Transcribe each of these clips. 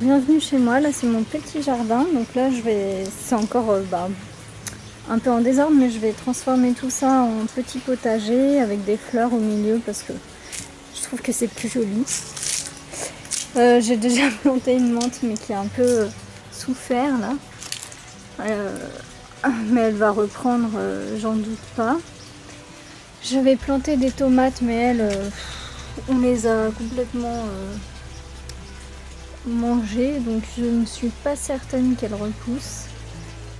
bienvenue chez moi. Là, c'est mon petit jardin. Donc là, c'est encore un peu en désordre, mais je vais transformer tout ça en petit potager avec des fleurs au milieu parce que je trouve que c'est plus joli. J'ai déjà planté une menthe, mais qui a un peu souffert là. Mais elle va reprendre, j'en doute pas. Je vais planter des tomates, mais elles, on les a complètement mangées, donc je ne suis pas certaine qu'elles repoussent.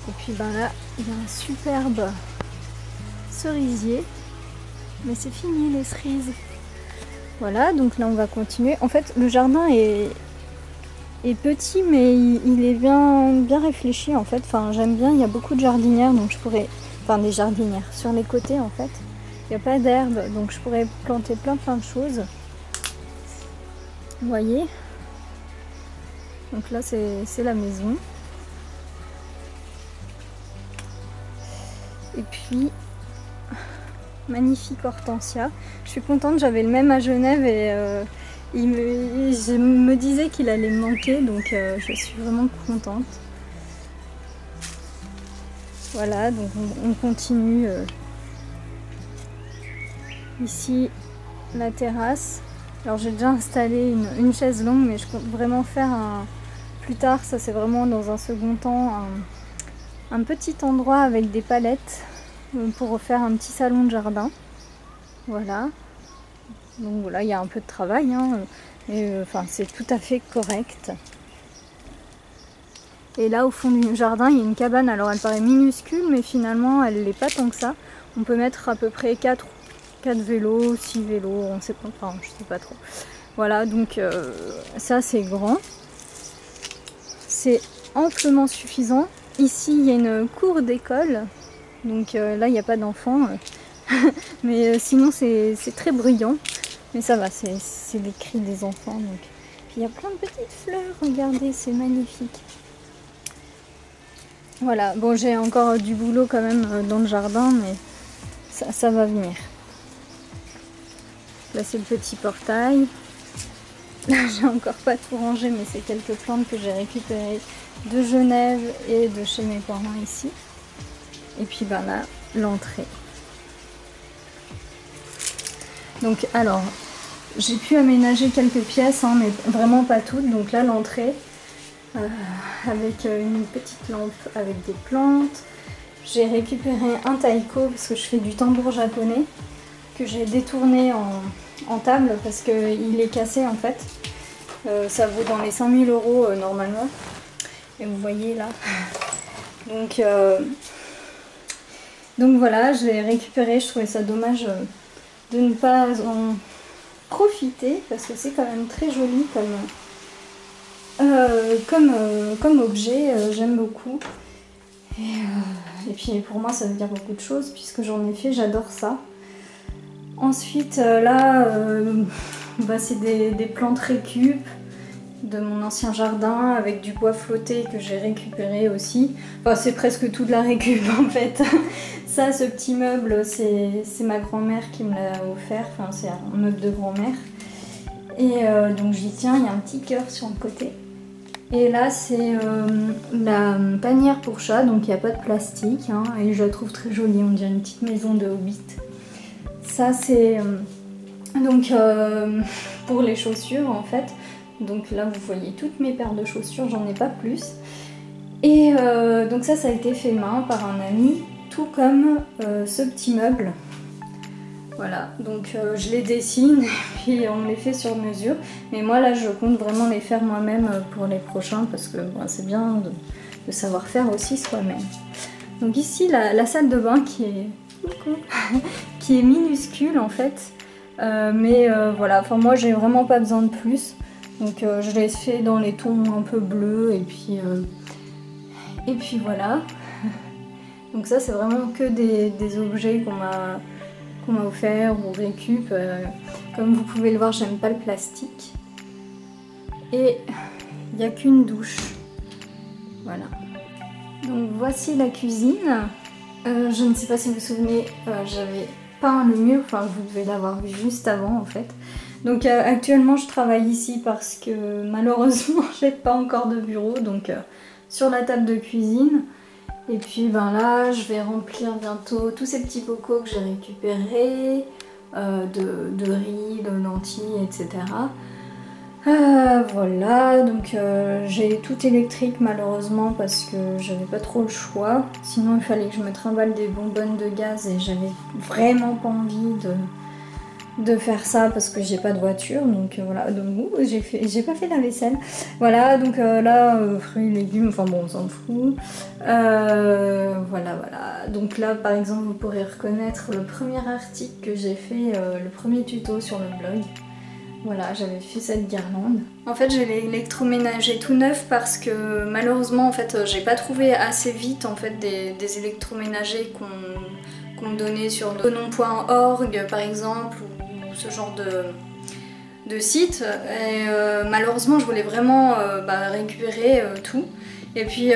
Et puis là, il y a un superbe cerisier, mais c'est fini les cerises. Voilà, donc là on va continuer. En fait, le jardin est petit, mais il est bien réfléchi en fait. Enfin, j'aime bien, il y a beaucoup de jardinières, donc je pourrais... Enfin, des jardinières sur les côtés en fait. Il n'y a pas d'herbe, donc je pourrais planter plein de choses. Vous voyez? Donc là, c'est la maison. Et puis, magnifique hortensia. Je suis contente, j'avais le même à Genève et je me disais qu'il allait me manquer, donc je suis vraiment contente. Voilà, donc on continue. Ici, la terrasse. Alors j'ai déjà installé une chaise longue, mais je compte vraiment faire plus tard, ça c'est vraiment dans un second temps, un petit endroit avec des palettes pour refaire un petit salon de jardin. Voilà. Donc voilà, il y a un peu de travail, hein, mais enfin c'est tout à fait correct. Et là au fond du jardin, il y a une cabane. Alors elle paraît minuscule, mais finalement elle l'est pas tant que ça. On peut mettre à peu près 4 vélos, 6 vélos, on sait pas, enfin je sais pas trop. Voilà, donc ça c'est grand. C'est amplement suffisant. Ici il y a une cour d'école, donc là il n'y a pas d'enfants, mais sinon c'est très bruyant. Mais ça va, c'est les cris des enfants. Donc. Puis il y a plein de petites fleurs, regardez, c'est magnifique. Voilà, bon j'ai encore du boulot quand même dans le jardin, mais ça va venir. Là c'est le petit portail. Là j'ai encore pas tout rangé, mais c'est quelques plantes que j'ai récupérées de Genève et de chez mes parents ici. Et puis là, l'entrée. Donc alors, j'ai pu aménager quelques pièces, hein, mais vraiment pas toutes. Donc là l'entrée, avec une petite lampe avec des plantes. J'ai récupéré un taiko parce que je fais du tambour japonais, que j'ai détourné en table parce qu'il est cassé en fait. Ça vaut dans les 5000 € normalement. Et vous voyez là. Donc voilà, je l'ai récupéré. Je trouvais ça dommage de ne pas en profiter parce que c'est quand même très joli comme objet. J'aime beaucoup. Et puis pour moi ça veut dire beaucoup de choses puisque j'en ai fait, j'adore ça. Ensuite là c'est des plantes récup de mon ancien jardin avec du bois flotté que j'ai récupéré aussi. Enfin c'est presque tout de la récup en fait. Ça, ce petit meuble, c'est ma grand-mère qui me l'a offert, enfin c'est un meuble de grand-mère. Et donc j'y tiens, il y a un petit cœur sur le côté. Et là c'est la panière pour chat, donc il n'y a pas de plastique, hein, et je la trouve très jolie, on dirait une petite maison de hobbit. Ça c'est donc pour les chaussures en fait. Donc là vous voyez toutes mes paires de chaussures, j'en ai pas plus. Et donc ça a été fait main par un ami, tout comme ce petit meuble. Voilà, donc je les dessine et puis on les fait sur mesure. Mais moi là je compte vraiment les faire moi-même pour les prochains parce que c'est bien de savoir faire aussi soi-même. Donc ici la salle de bain qui est minuscule en fait. Mais voilà, enfin moi j'ai vraiment pas besoin de plus. Donc je l'ai fait dans les tons un peu bleus et puis voilà. Donc ça c'est vraiment que des objets qu'on m'a offert ou récup. Comme vous pouvez le voir, j'aime pas le plastique. Et il n'y a qu'une douche. Voilà. Donc voici la cuisine. Je ne sais pas si vous vous souvenez, j'avais peint le mur, enfin vous devez l'avoir vu juste avant en fait. Donc actuellement je travaille ici parce que malheureusement j'ai pas encore de bureau, donc sur la table de cuisine. Et puis ben là je vais remplir bientôt tous ces petits bocaux que j'ai récupérés, de riz, de lentilles, etc. Voilà, donc j'ai tout électrique malheureusement parce que j'avais pas trop le choix. Sinon il fallait que je me trimballe des bonbonnes de gaz et j'avais vraiment pas envie de faire ça parce que j'ai pas de voiture. Donc voilà, donc j'ai pas fait la vaisselle. Voilà, donc là, fruits, légumes, enfin bon on s'en fout. Voilà. Donc là par exemple vous pourrez reconnaître le premier article que j'ai fait, le premier tuto sur le blog. Voilà, j'avais fait cette guirlande. En fait, j'ai l'électroménager tout neuf parce que malheureusement, en fait, j'ai pas trouvé assez vite en fait des électroménagers qu'on me donnait sur non.org par exemple ou ce genre de site. Et malheureusement, je voulais vraiment récupérer tout. Et puis,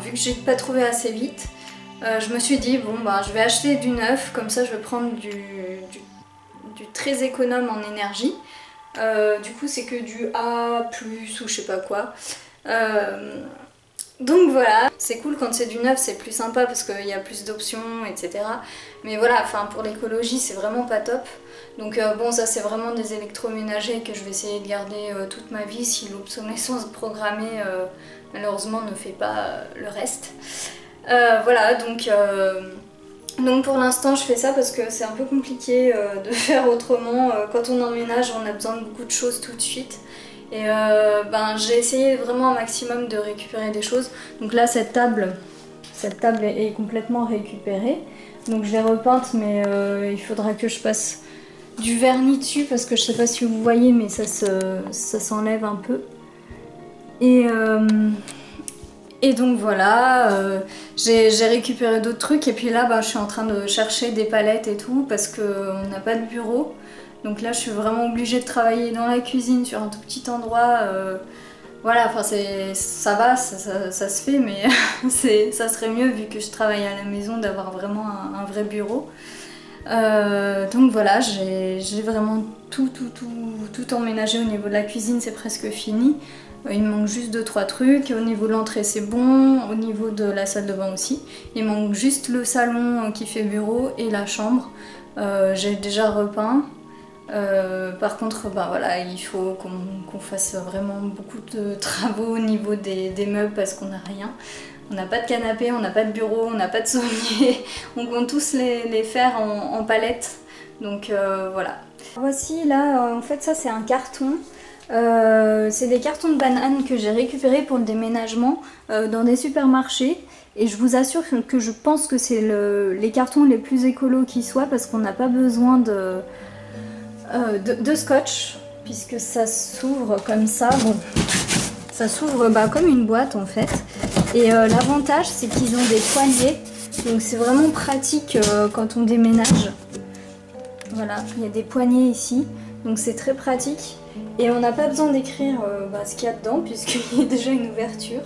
vu que j'ai pas trouvé assez vite, je me suis dit bon je vais acheter du neuf, comme ça je vais prendre du très économe en énergie. Du coup c'est que du A+, ou je sais pas quoi. Donc voilà, c'est cool quand c'est du neuf, c'est plus sympa parce qu'il y a plus d'options, etc. Mais voilà, enfin pour l'écologie c'est vraiment pas top. Donc bon, ça c'est vraiment des électroménagers que je vais essayer de garder toute ma vie si l'obsolescence programmée malheureusement ne fait pas le reste. Voilà, donc pour l'instant je fais ça parce que c'est un peu compliqué de faire autrement. Quand on emménage on a besoin de beaucoup de choses tout de suite. Et j'ai essayé vraiment un maximum de récupérer des choses. Donc là cette table est complètement récupérée. Donc je l'ai repeinte mais il faudra que je passe du vernis dessus parce que je sais pas si vous voyez mais ça s'enlève un peu. Et donc voilà, j'ai récupéré d'autres trucs et puis là je suis en train de chercher des palettes et tout parce qu'on n'a pas de bureau. Donc là je suis vraiment obligée de travailler dans la cuisine sur un tout petit endroit. Voilà, enfin ça va, ça se fait mais ça serait mieux vu que je travaille à la maison d'avoir vraiment un vrai bureau. Donc voilà, j'ai vraiment tout emménagé au niveau de la cuisine, c'est presque fini. Il me manque juste 2-3 trucs. Au niveau de l'entrée c'est bon, au niveau de la salle de bain aussi. Il manque juste le salon qui fait bureau et la chambre. J'ai déjà repeint. Par contre voilà, il faut qu'on fasse vraiment beaucoup de travaux au niveau des meubles parce qu'on n'a rien. On n'a pas de canapé, on n'a pas de bureau, on n'a pas de sommier. On compte tous les faire en palette. Donc voilà. Voici là, en fait ça c'est un carton. C'est des cartons de bananes que j'ai récupérés pour le déménagement dans des supermarchés. Et je vous assure que je pense que c'est les cartons les plus écolos qui soient parce qu'on n'a pas besoin de scotch puisque ça s'ouvre comme ça. Bon, ça s'ouvre comme une boîte en fait. Et l'avantage c'est qu'ils ont des poignées, donc c'est vraiment pratique quand on déménage. Voilà, il y a des poignées ici, donc c'est très pratique. Et on n'a pas besoin d'écrire ce qu'il y a dedans puisqu'il y a déjà une ouverture.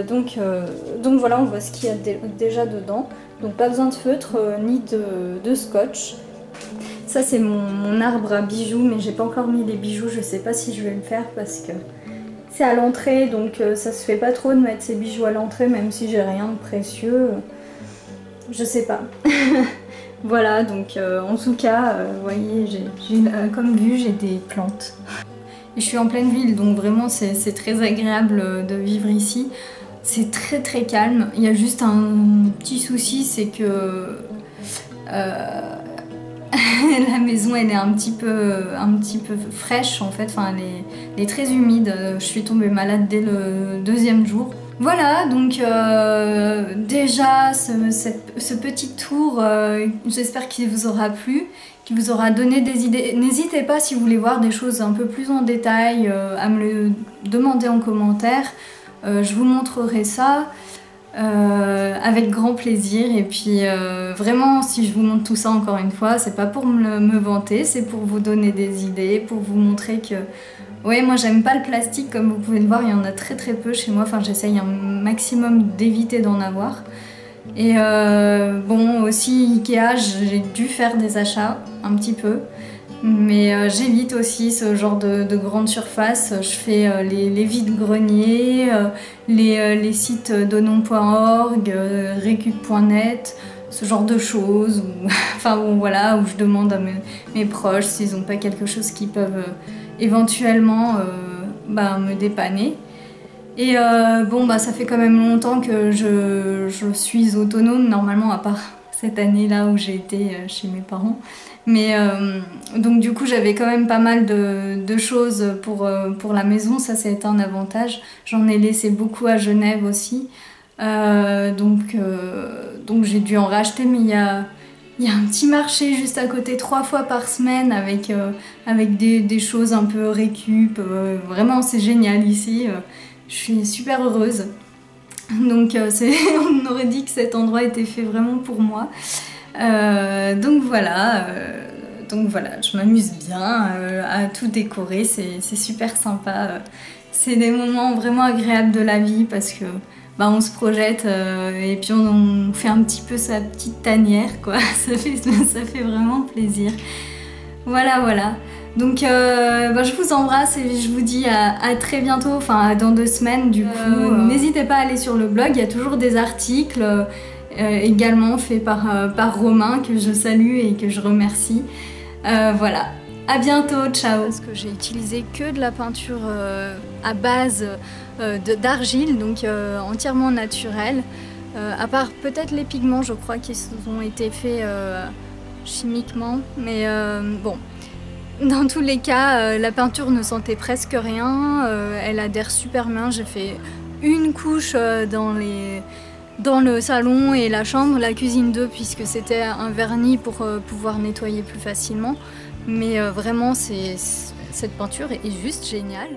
Donc voilà, on voit ce qu'il y a déjà dedans. Donc pas besoin de feutre ni de scotch. Ça c'est mon arbre à bijoux, mais j'ai pas encore mis les bijoux, je sais pas si je vais le faire parce que c'est à l'entrée, donc ça se fait pas trop de mettre ses bijoux à l'entrée, même si j'ai rien de précieux. Je sais pas. Voilà, donc en tout cas, vous voyez, comme vue, j'ai des plantes. Et je suis en pleine ville, donc vraiment c'est très agréable de vivre ici. C'est très très calme. Il y a juste un petit souci, c'est que la maison elle est un petit peu fraîche en fait, enfin elle est très humide. Je suis tombée malade dès le 2e jour. Voilà, donc déjà ce petit tour, j'espère qu'il vous aura plu, qu'il vous aura donné des idées. N'hésitez pas si vous voulez voir des choses un peu plus en détail à me le demander en commentaire. Je vous montrerai ça avec grand plaisir. Et puis vraiment, si je vous montre tout ça encore une fois, c'est pas pour me vanter, c'est pour vous donner des idées, pour vous montrer que ouais, moi j'aime pas le plastique, comme vous pouvez le voir, il y en a très très peu chez moi, enfin j'essaye un maximum d'éviter d'en avoir. Et bon, aussi Ikea, j'ai dû faire des achats un petit peu. Mais j'évite aussi ce genre de grandes surfaces. Je fais les vides-greniers, les sites donon.org, recup.net, ce genre de choses. Enfin bon, voilà, où je demande à mes proches s'ils n'ont pas quelque chose qui peuvent éventuellement me dépanner. Et bon, ça fait quand même longtemps que je suis autonome, normalement, à part cette année-là où j'ai été chez mes parents. Mais donc du coup, j'avais quand même pas mal de choses pour la maison, ça c'est un avantage. J'en ai laissé beaucoup à Genève aussi. Donc j'ai dû en racheter, mais il y a un petit marché juste à côté 3 fois par semaine avec des choses un peu récup. Vraiment, c'est génial ici. Je suis super heureuse. Donc on aurait dit que cet endroit était fait vraiment pour moi. Donc voilà, je m'amuse bien à tout décorer, c'est super sympa. C'est des moments vraiment agréables de la vie parce que on se projette et puis on fait un petit peu sa petite tanière, quoi. Ça fait vraiment plaisir. Voilà. Donc je vous embrasse et je vous dis à très bientôt, enfin dans 2 semaines du coup. N'hésitez pas à aller sur le blog, il y a toujours des articles également faits par Romain que je salue et que je remercie. Voilà, à bientôt, ciao. Parce que j'ai utilisé que de la peinture à base d'argile, donc entièrement naturelle. À part peut-être les pigments, je crois, qui ont été faits chimiquement, mais bon. Dans tous les cas, la peinture ne sentait presque rien, elle adhère super bien. J'ai fait une couche dans le salon et la chambre, la cuisine 2 puisque c'était un vernis pour pouvoir nettoyer plus facilement. Mais vraiment, cette peinture est juste géniale.